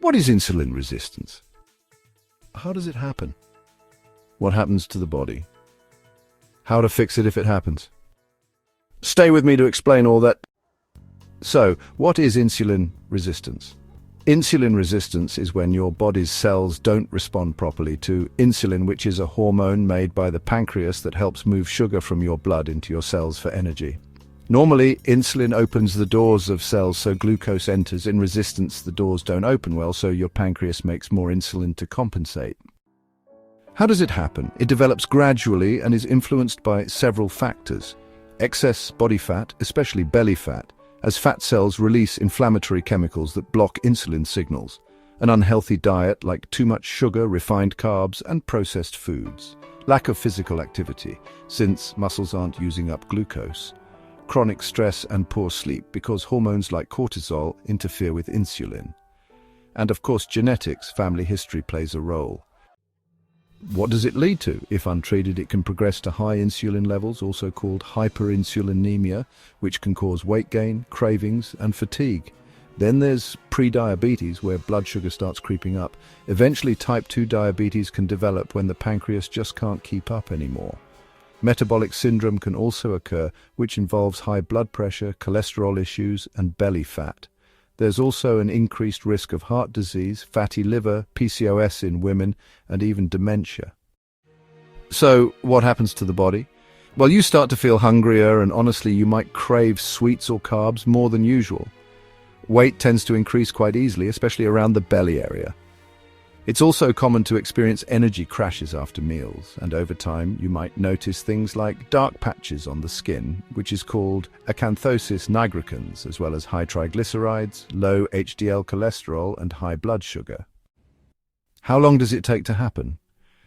What is insulin resistance? How does it happen? What happens to the body? How to fix it if it happens? Stay with me to explain all that. So, what is insulin resistance? Insulin resistance is when your body's cells don't respond properly to insulin, which is a hormone made by the pancreas that helps move sugar from your blood into your cells for energy. Normally, insulin opens the doors of cells so glucose enters. In resistance, the doors don't open well, so your pancreas makes more insulin to compensate. How does it happen? It develops gradually and is influenced by several factors. Excess body fat, especially belly fat, as fat cells release inflammatory chemicals that block insulin signals. An unhealthy diet like too much sugar, refined carbs, and processed foods. Lack of physical activity, since muscles aren't using up glucose. Chronic stress and poor sleep, because hormones like cortisol interfere with insulin. And of course, genetics, family history plays a role. What does it lead to? If untreated, it can progress to high insulin levels, also called hyperinsulinemia, which can cause weight gain, cravings, and fatigue. Then there's prediabetes, where blood sugar starts creeping up. Eventually, type 2 diabetes can develop when the pancreas just can't keep up anymore. Metabolic syndrome can also occur, which involves high blood pressure, cholesterol issues, and belly fat. There's also an increased risk of heart disease, fatty liver, PCOS in women, and even dementia. So, what happens to the body? Well, you start to feel hungrier, and honestly, you might crave sweets or carbs more than usual. Weight tends to increase quite easily, especially around the belly area. It's also common to experience energy crashes after meals, and over time you might notice things like dark patches on the skin, which is called acanthosis nigricans, as well as high triglycerides, low HDL cholesterol, and high blood sugar. How long does it take to happen?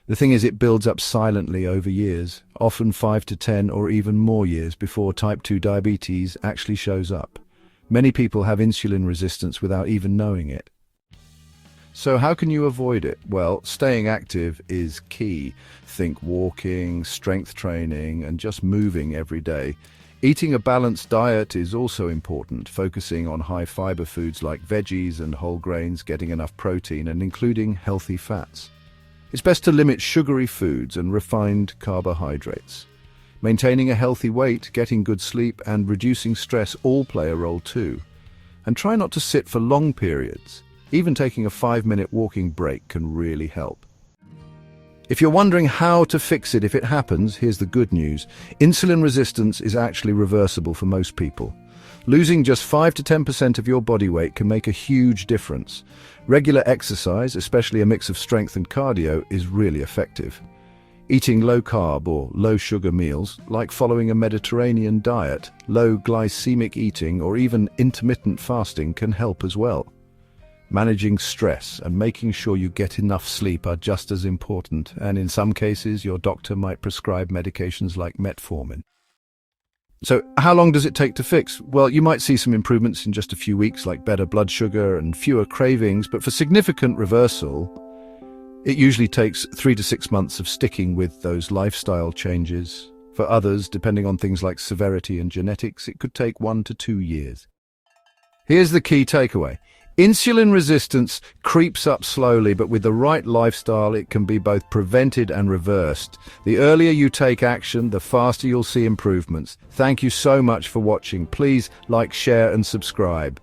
The thing is, it builds up silently over years, often 5 to 10 or even more years before type 2 diabetes actually shows up. Many people have insulin resistance without even knowing it. So how can you avoid it? Well, staying active is key. Think walking, strength training, and just moving every day. Eating a balanced diet is also important, focusing on high-fiber foods like veggies and whole grains, getting enough protein, and including healthy fats. It's best to limit sugary foods and refined carbohydrates. Maintaining a healthy weight, getting good sleep, and reducing stress all play a role too. And try not to sit for long periods. Even taking a 5-minute walking break can really help. If you're wondering how to fix it if it happens, here's the good news. Insulin resistance is actually reversible for most people. Losing just 5 to 10% of your body weight can make a huge difference. Regular exercise, especially a mix of strength and cardio, is really effective. Eating low-carb or low-sugar meals, like following a Mediterranean diet, low-glycemic eating, or even intermittent fasting can help as well. Managing stress and making sure you get enough sleep are just as important, and in some cases your doctor might prescribe medications like metformin. So how long does it take to fix? Well, you might see some improvements in just a few weeks, like better blood sugar and fewer cravings, but for significant reversal, it usually takes 3 to 6 months of sticking with those lifestyle changes. For others, depending on things like severity and genetics, it could take 1 to 2 years. Here's the key takeaway. Insulin resistance creeps up slowly, but with the right lifestyle, it can be both prevented and reversed. The earlier you take action, the faster you'll see improvements. Thank you so much for watching. Please like, share, and subscribe.